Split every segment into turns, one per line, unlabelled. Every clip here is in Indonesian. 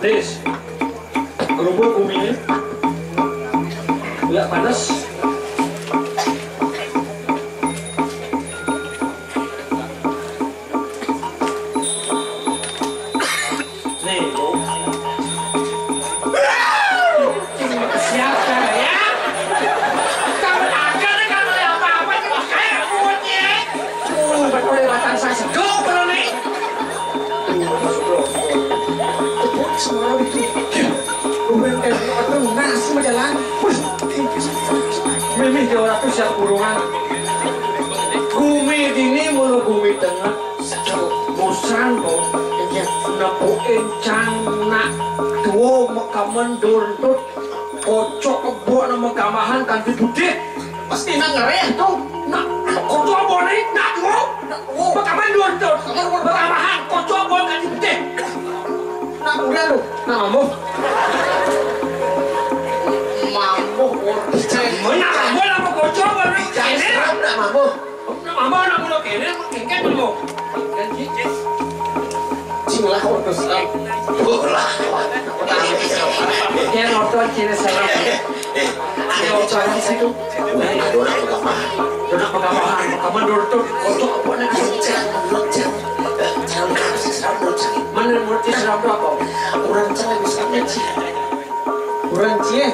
Nis, kerupuk kuminya nggak panas. Nih, Bu. Siapa ya? Kamu ada nih kalau ada apa-apa cuma kayak mulutnya. Betul lewatan saya segel kalau nih. Semua itu. Nasi majalah. Mimi jauh tuh siap kurungan. Gumi dini mulu gumi tengah. Bosan kok. Napo encang nak dua makaman dortut. Kocok kebo nama kamahan kanti budek. Pasti nak ngereh tuh. Nak kocok kebo nih. Nak dua makaman dortut. Kamahan kocok kebo kanti budek. Nak udah lu. Nak mampu. Mampu mana mampu nama kocok baru kene nak mampu nak mulu kene mungkin dulu kan cicis cinglah waktu selam bola dia nonton cina saya ayo cari situ dona pegamahan kamu dulu tuh kocok apa nak mana menurut seram berapa kurang cari misalnya kurang cie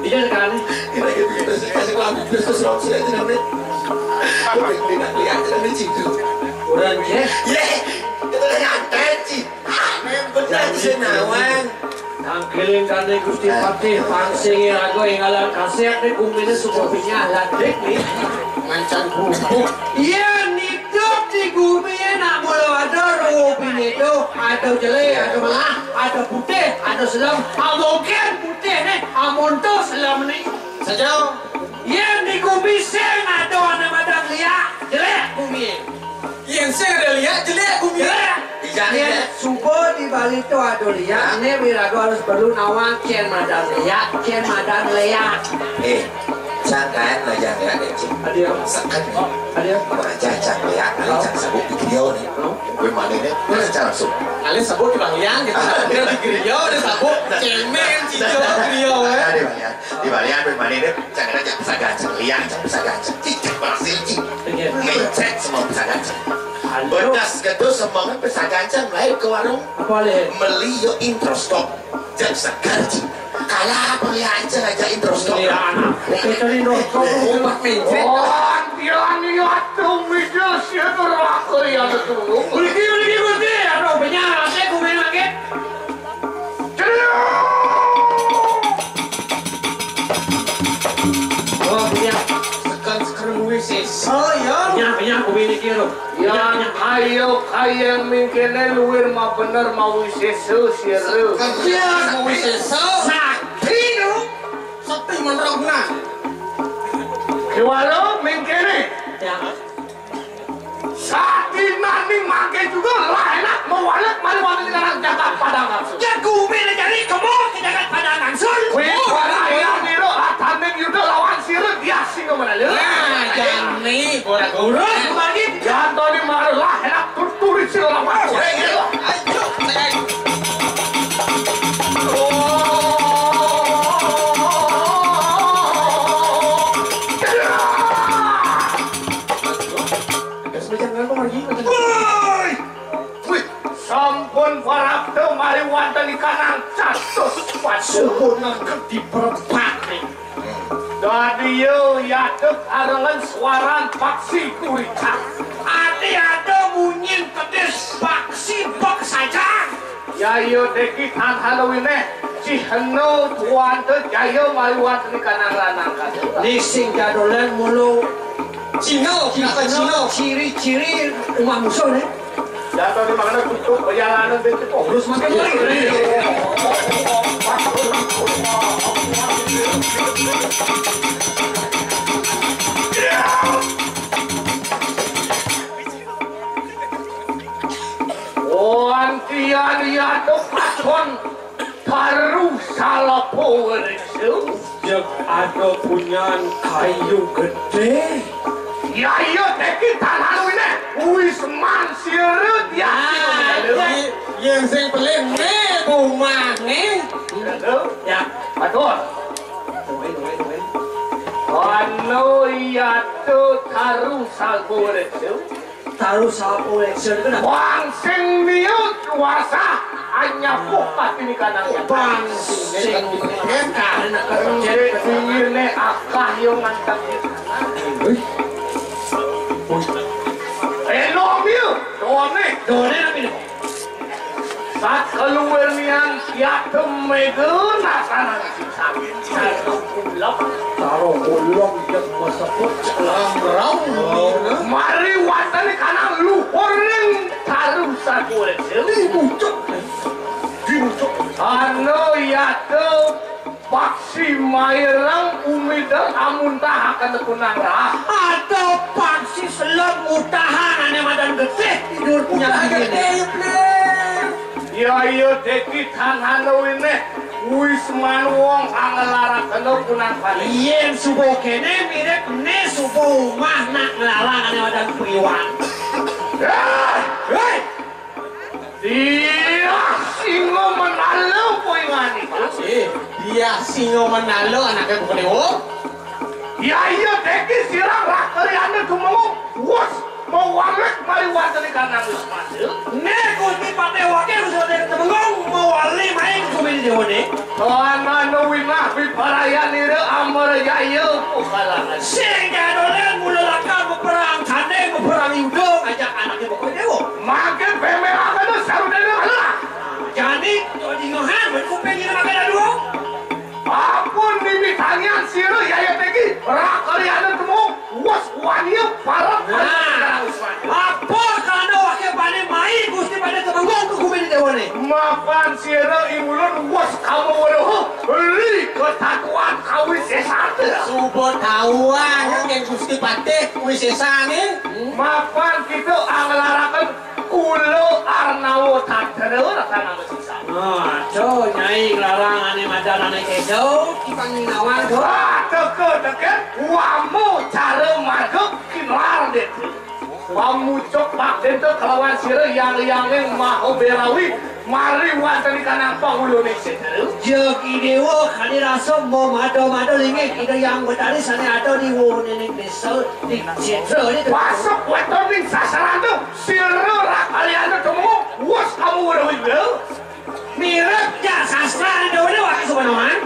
iya kan kasih lagu terus sudah tidak tidak lihat tidak citu kurang cie ye itu nyantai ci benar senawan tangkiling kane Gusti Patih pangsingi rago inggalan kasih nih kumine sukopinya ladek nih mancan bubuk iya hidup di bumi nak mulu ada rupin itu ada jelek ada malah ada putih ada selam mungkin putih nih amonto selam nih sejauh yang di bumi seng ada anak madang liat jelek bumi yang seng ada liat jelek bumi ya subuh di balik itu ada liat ini birago harus perlu nawang kian madang liat
Jangan lah jangan deh cing. Adio, sekat nih.
Adio,
baca cak ya, kali cak sabuk di griyo nih. Gue mana nih? Gue secara langsung.
Kali sabuk di Balian gitu. Dia di griyo, ada sabuk. Cemen, cijo, griyo.
Di Balian gue mana nih? Jangan aja bisa gancang, liang, bisa gancang. Cicak berhasil cing. Ngecek semua bisa gancang. Bedas gedus semua bisa gancang. Lahir ke warung.
Apa leh?
Meli yo introskop. Jangan segar cing. Kalah pengliharan aja introskop.
Iya anak. Kita ini introskop umat pincet. Oh, dia nih atuh midel sih neraka ya tuh. Ulgi. Aduh benyar, saya gue main lagi. Oh, dia sekarang wisis.
Oh iya.
Banyak gue ini kira.
Yang ayo kaya mungkin luir mah bener mau wisesu sieru.
Iya, wisesu. Sakti dong. Sakti menerogna.
Kiwalo mungkin
Ya.
sakti nani make juga lah enak mau walet malu sekarang jagat padangan.
Ya gue ini jadi kamu jagat padangan sul.
Wih, ayam itu atanek yuda lawan siru dia sih kemana lu?
Nah, jani. Urus kembali.
Jangan tadi malu lah enak turis siru lawan.
Ayo.
Sampun parap teu mari wonten ikanang catus
Suhuna diperpak nih.
dadi yeu yadeuk arengan suaran paksi kurita.
Adi ada bunyin pedes paksi bak saja.
Yayo deki tan Halloween si heno tuan teu jayo mari wonten ikanang lanang kadeu.
Lising gadolan mulu. Cino, ciri-ciri rumah musuh nih.
Jatuh di mana tutup perjalanan itu urus makin beri. Oh, antian ya tuh paton baru salah power itu.
Jek ada punya kayu gede.
Ya iya teki tanah ini Wisman sirut ya
yang sing peling nih bumi maneh.
Ya, betul. Ano yato taru salporeksyon?
Taruh salporeksyon itu
Bang sing niut kuasa hanya pokat ini kanangnya.
bang sing karena
Ini akah yung mantap itu. Enomil, done
apa ini?
saat keluar niyan yato megun asanan sakit satu pulau.
Taruh ulong yang masakut lamrau.
Mari watani kanang luhur ning taruh salporeksyon.
Dibucuk.
Ano yato paksi mairang umida amuntah akan kunang rah.
Atau paksi selot mutahan ane madan getih tidur punya gede.
Ya iya deki tanhano ini wis manuang angelara kena kunang pali.
Yen subuh kene mirip ne subuh mah nak ngelarang ane madan priwan.
Hei! Dia singo menalo poingani.
Dia singo menalo anaknya bukan dewo.
Ya iya deki sirang rakari anda tumungu. Wos mau walek mari watani kanang wis masuk.
Ne kunci pate wakil sudah temengong mau wali main kumin dewo ne.
Tuan wina biparayan ira amar ya iya pukalangan.
Sing gadolan mula lakar berperang tanding berperang induk ajak anaknya bukan dewo.
Makin pemerah kan saru dari mana?
Jadi jadi ngohan berkuping ini makan dua.
Apun dibitangan siru ya ya tegi rakari anda temu was waniu parah.
Apa kana wakil pane mai gusti pada temengong ke kumin dewo ne.
Makan siru imulun was kamu waduh beli ketatuan kawin sesat.
Subuh tauan yang gusti pate wis sesane.
Makan kita angelarakan kulo arnawo tadero ratang sisa.
Oh, nyai larang ane madan ane kedo dipangin awal do.
Deket wamu cara marguk kinar deh. Wamu cok pak dente kelawan sire yang mau berawi mari wantani kanang pangulo nih seteru.
Jogi dewo kali rasa mau mado lingi kita yang betari sana ada di wo nenek desa di centro ini.
Masuk weton ning sasaran tuh sire kalian tuh temu was kamu berawi bel.
Miripnya sastra ada wakil sebenarnya.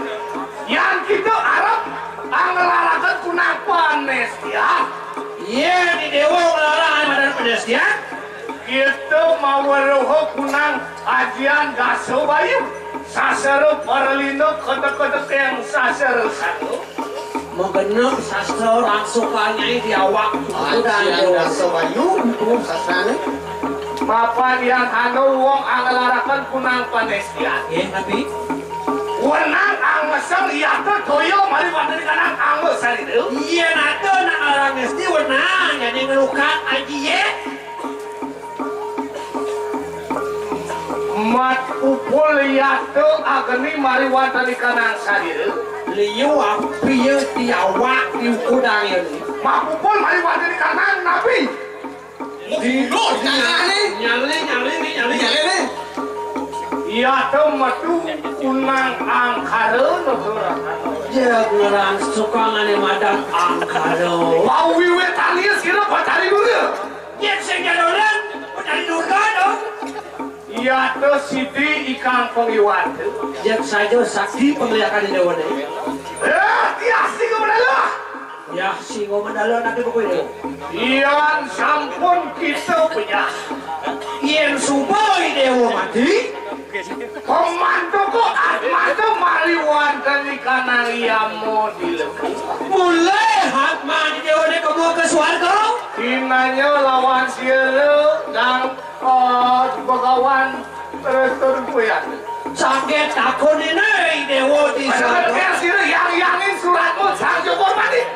Yang kita Arab angelarakan kunang panes ya.
Iya di dewo larang ane madan pedes ya.
Kita mau roho kunang ajian gaso bayu. Sasaro paralindo kota-kota yang sasaro satu.
Mengenal sastra orang suka nyai di awak.
Ajian gaso bayu itu sastrane.
Papan yang anu wong angelarakan kunang panestian.
Tapi
Wenang angesel iya tuh toyo mari watani kanang angesel itu.
iya nato nak larang mesti wenang jadi ngelukat aji ye.
Mat upul iya tuh ageni mari watani kanang sadir.
Liu api ye di awak di udang ye.
Mat upul mari watani kanang nabi.
Nyali.
Iya tuh matu kunang angkara nusura.
Ya ngerang suka ngane madan angkaro.
Mau wiwe talias kira patari dulu.
Yang sejadolan dari durga dong.
Iya tuh sidi ikan pengiwan tuh.
Yang saja sakti penglihakan di dewa deh.
Tiasi kebenaran.
Ya singo mandalo nanti pokoknya.
Iyan sampun kita punya.
Yang suboi dewa mati.
Pembantuku Atmantu mariwan dan ikanang iamu dilebih.
Mulai hatma di dewa deh kamu ke suarga.
Hinanya lawan sielu dan begawan terus kuyan.
Sakit takut ini dewa di suarga.
Yang suratmu sang Jogor Manik.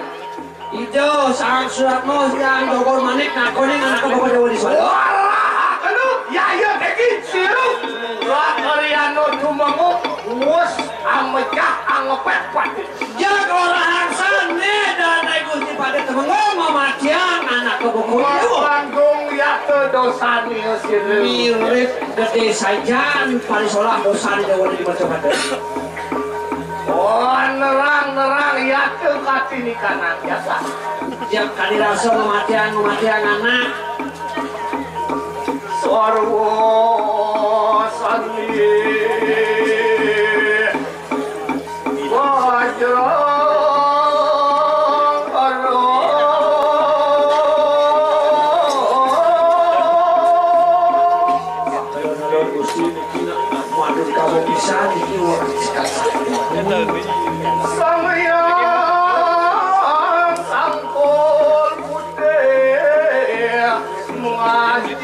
Itu sang suratmu yang Jogor Manik nakonin anak bapak dewa di suarga.
Walah, aduh, ya deki silu. Lakariano tumangu wus amecah angepet pati.
Jak orang sana dan naik gusti pada temengong mematian anak bapak dewa.
Panggung ya dosani sireu.
Mirip gede sajan parisolah dosani dewa di macam-macam.
Oh, nerang ya teu katinikanan biasa.
Tiap kali rasa kematian anak.
Sarwa sani wajra.
Kamu bisa dikiwak
Samyang sangkul putih mengaji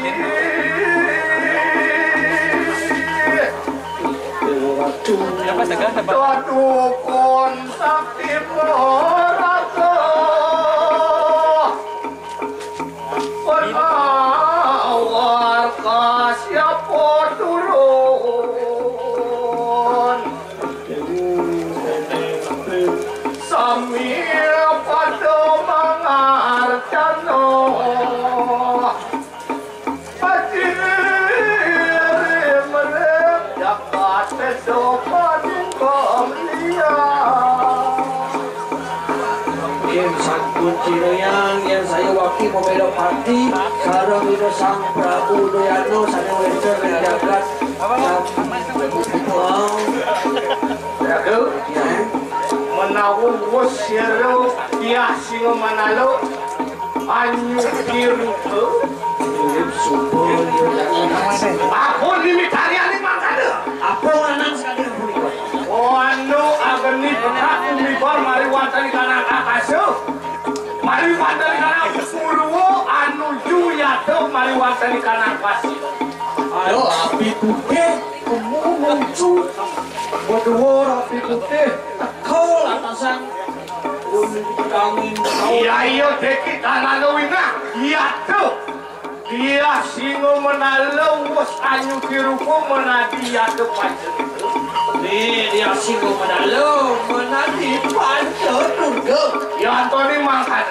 Dukun sakti merata penawar kasih turun sambil pada mengarcano hadirin menjaga sesopan
yang sangkut cireyang yang saya wakil pembeda parti sarang itu sang Prabu Doyano sana wencer menjagat
menawung wosiro dia singo manalo anyu kiruke
mirip subur
aku limitarian mangkade
apa lanang sekali
oh anu ageni pekaku mibar mari wantani kana kakasu mari wantani kana purwo anu juyato mari wantani kana pasi
ayo api putih kamu muncul berdua api putih kau atasan kami
iya iya deki tanah wina iya tuh dia singo menalo wos anyu kiruku menadi ya kepancen
nih dia singo menalo menadi pancen durga
ya Antoni mangkat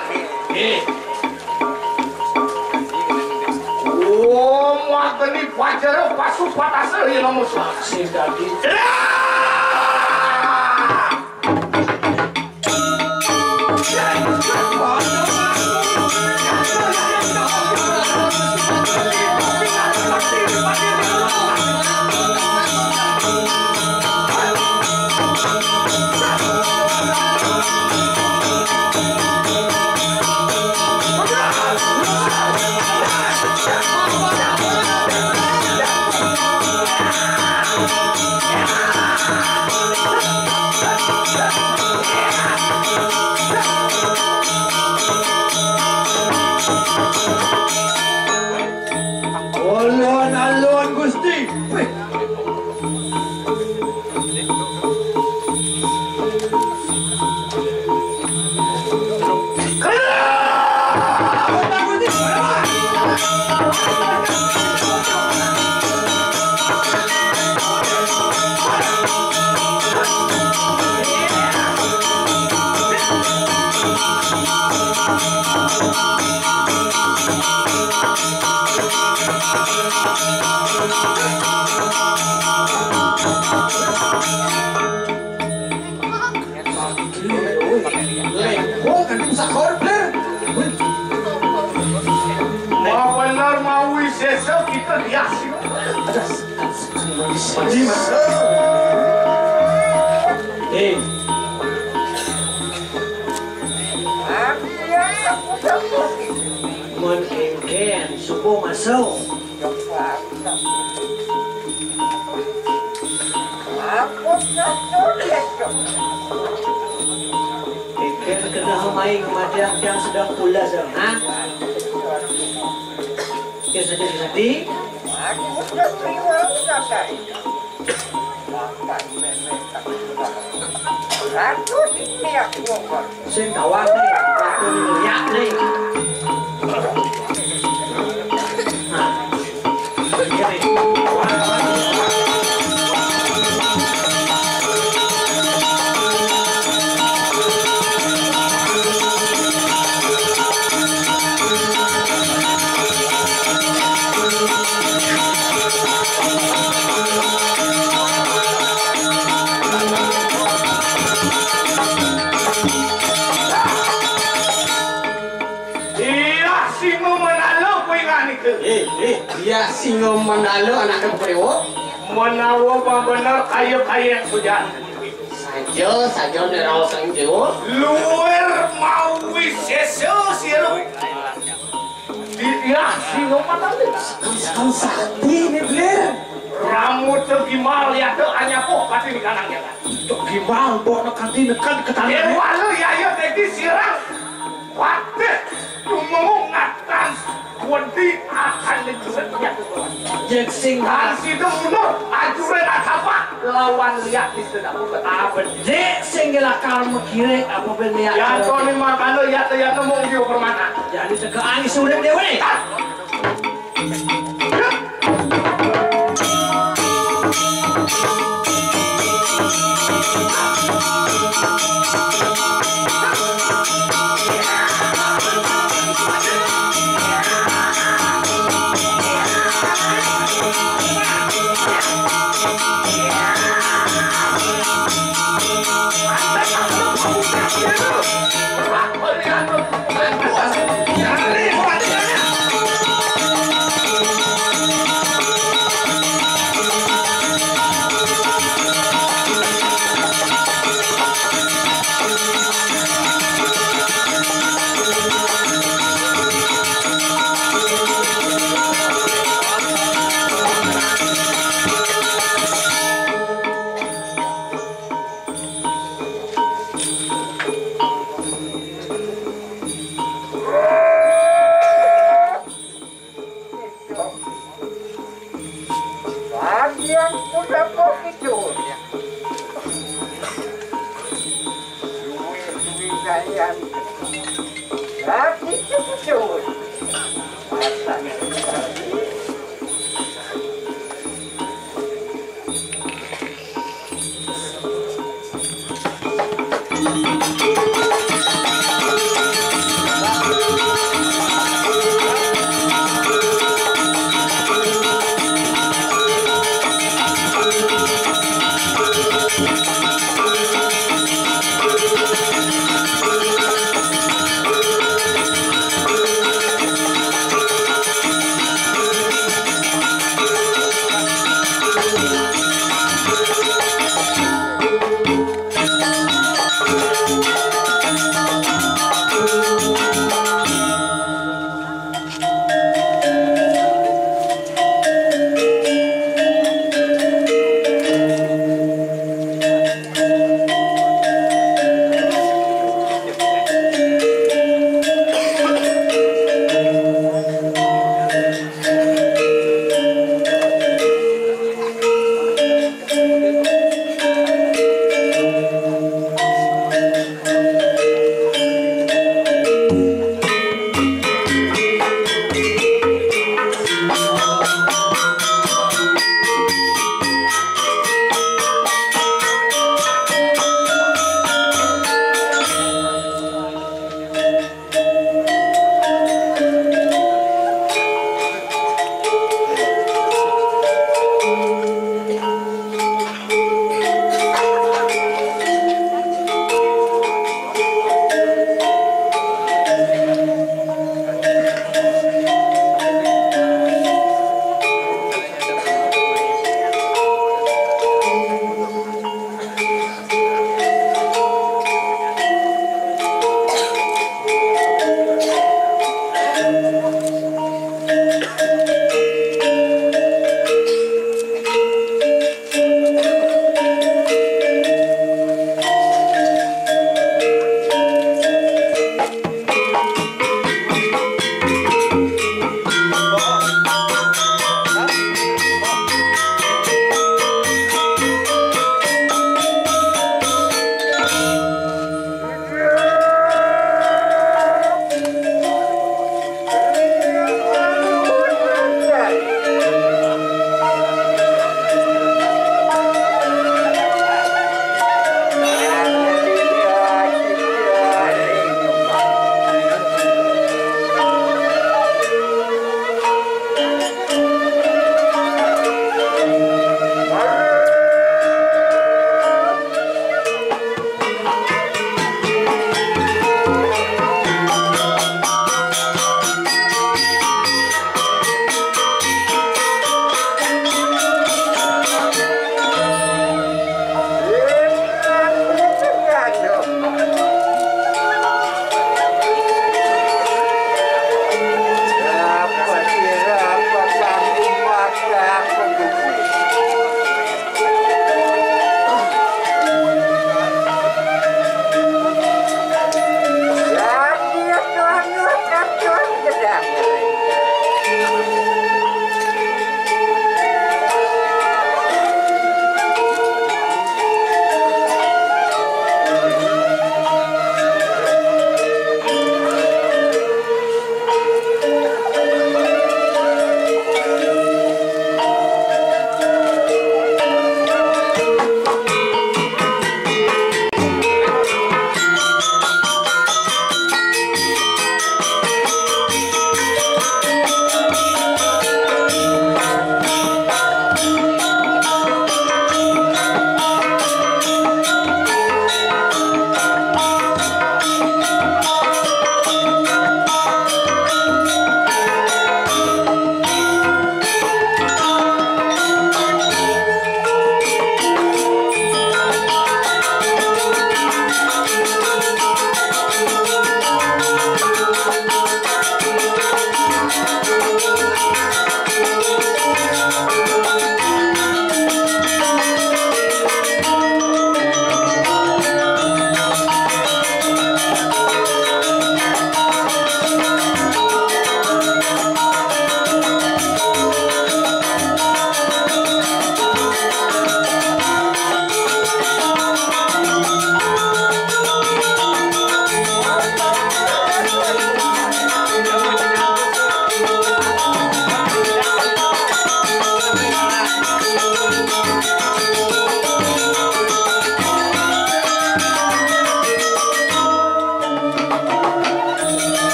oh mageni pajero pasu patase ya nomus
sing dadi Alon Gusti. Menengken subuh masuk. Engken kena main kematian yang sedang pula sana. Ya sedih-sedih. Sing tawang nih, waktu lihat nih. Dia singo mandalo anak kepriwo.
Menawa pa bener kaya-kaya hujan.
Saja nerau sang dewa.
Luar mau wiseso siru. Dia singo mandalo.
Kan sakti ni Blair.
Rambut gimbal ya tuh hanya poh pasti di kanangnya kan.
Gimbal bawa nak kantin dekat ke tangan.
Walau ya ayo tadi sirang. Waktu mengungkapkan wanti akan dijualnya.
Jeksing
Dan situ mundur ajuran apa lawan lihat di sedang apa.
jeksing gila karma kire apa belia.
Ya tuh ni makan lo ya ngomong dia permana.
Jadi tegaan sudah dewa ni.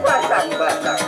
batang-batang.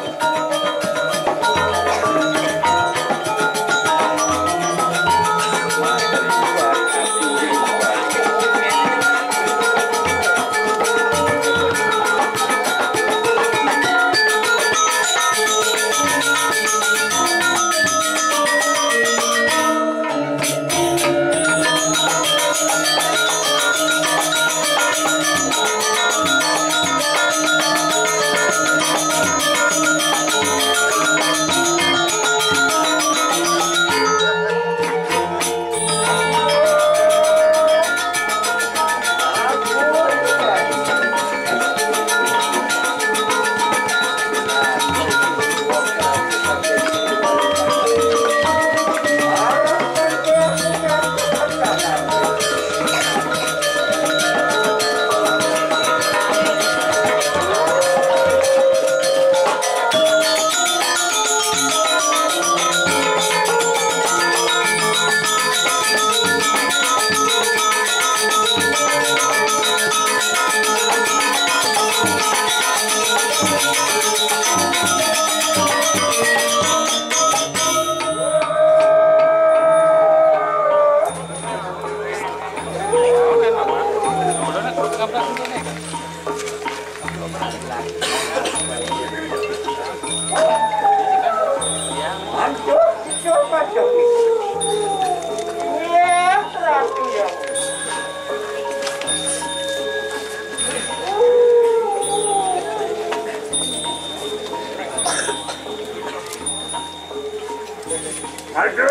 Aduh,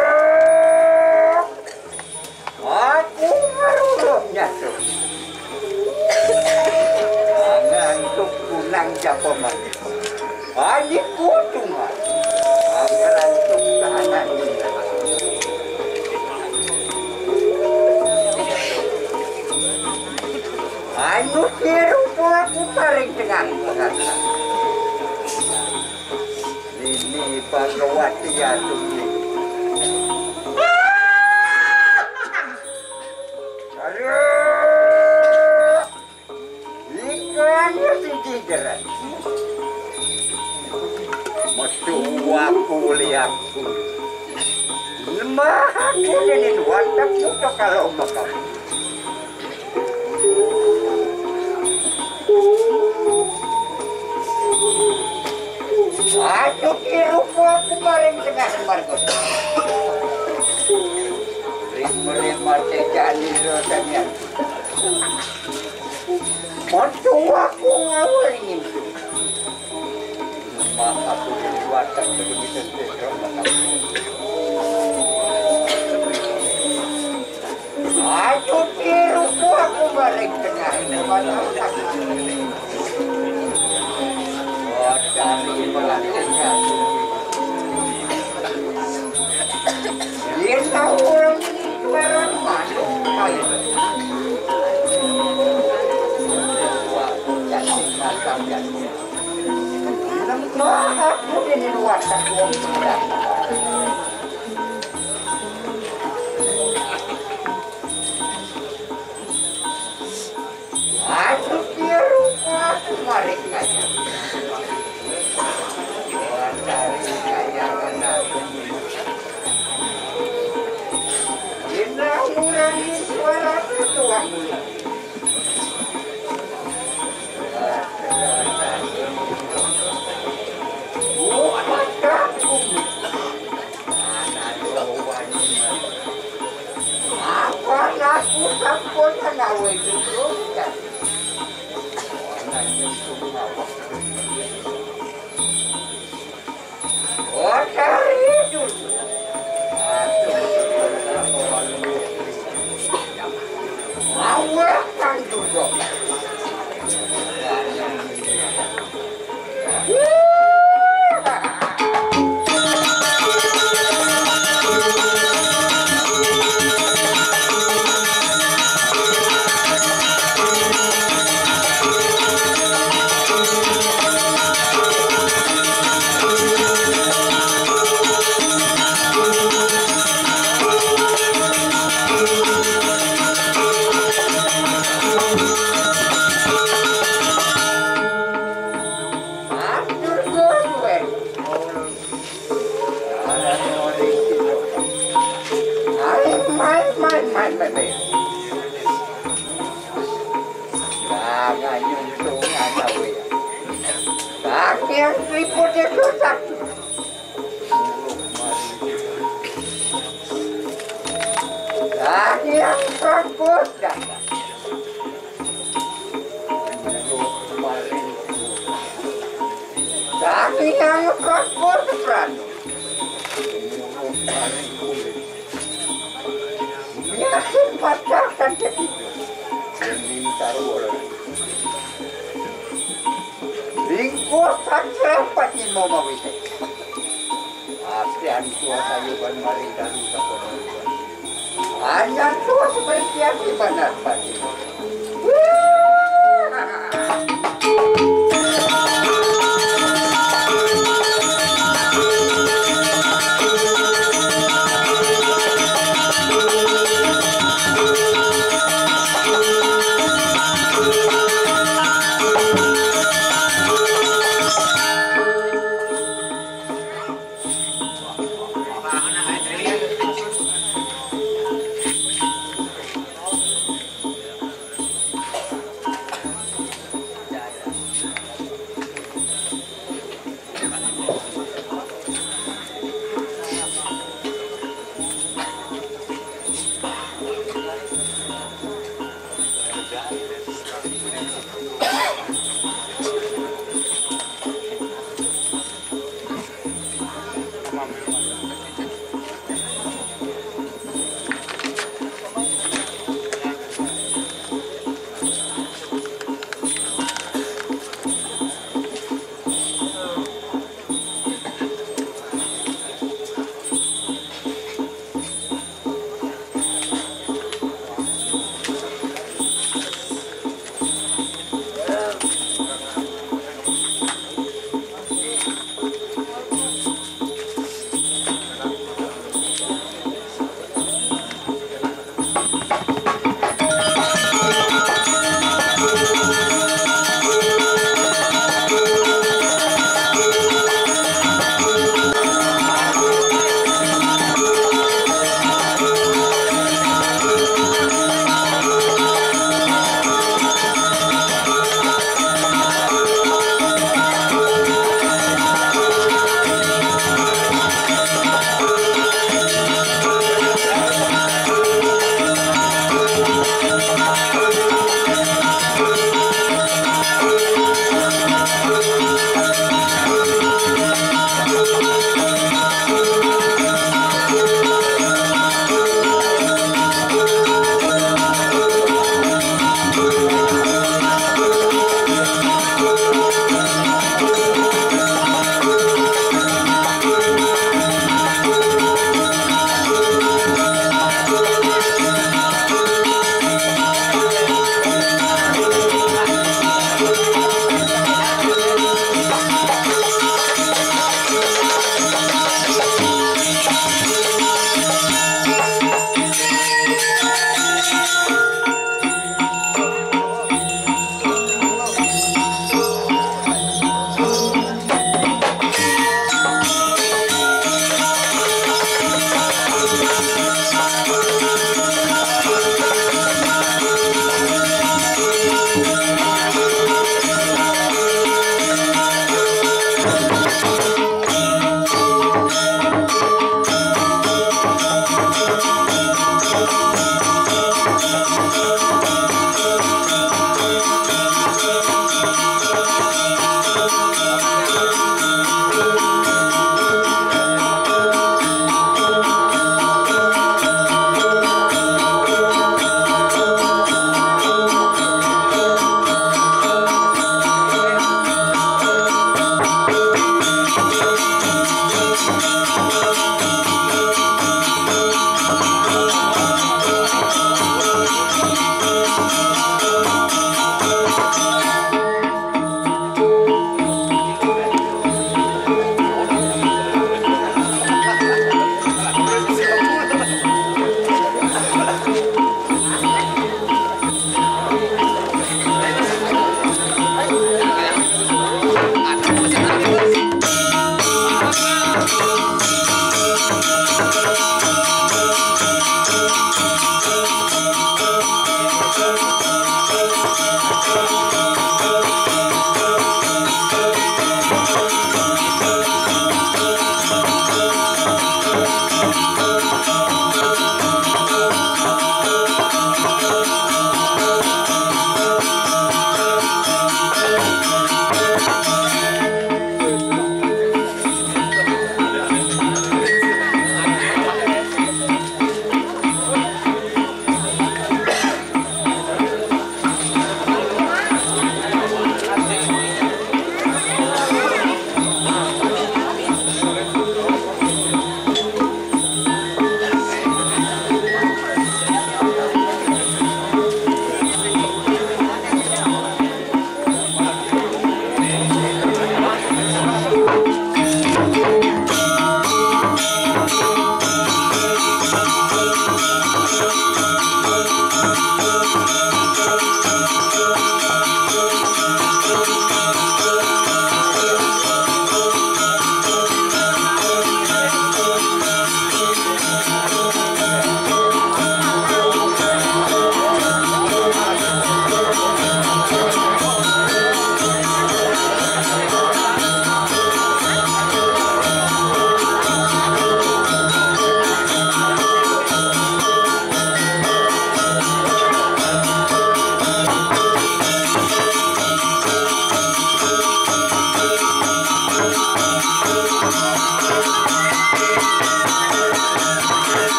aku merulungnya tuh. Ngantuk punang japaman. Ani kutungan. Ngantuk kanan ini. Anu tiru aku tarik dengan pengantar. Ini Bhagawati Yaduni. Ikannya sisiran. Metu aku lihatku. Lemah aku dan watak muka kalau makam. Aku kira aku bareng dengan Margot. Lima tejani rosanya. Waktu aku ngawalin itu. Maka aku diwatak begitu sesama kamu. Aku kira aku bareng dengan Margot. Dari melanjutkan dia tahu orang ini jualan masuk air jadi macam jadi lemah aku ini luar takut aku kira aku marik aja dari kayangan aku indah ngurangi suara ketuang buat kamu anak jawaban apa aku sampun nawe dulu kan oh cari itu awakan dulu nganyong tunga daw ya. Kaki ang tripod itu sakit. Kaki ang tripod dapat. Kaki ang tripod prano. Yakin pacarkan ketiga. Minta orang. Lingkupan serapat ni mau mawite. Asian tua sayuban maring dalu sa konoan. Hanya tua seperti apa benar pati.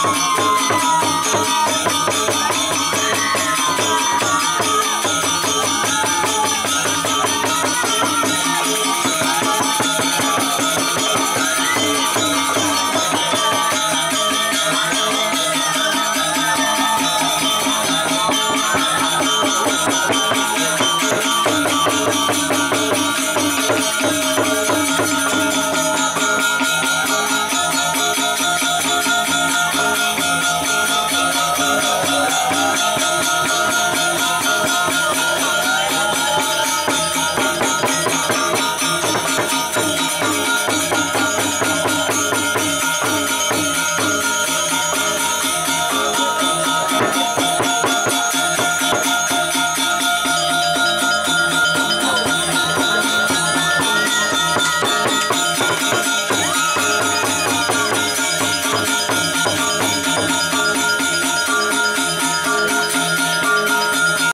Thank you.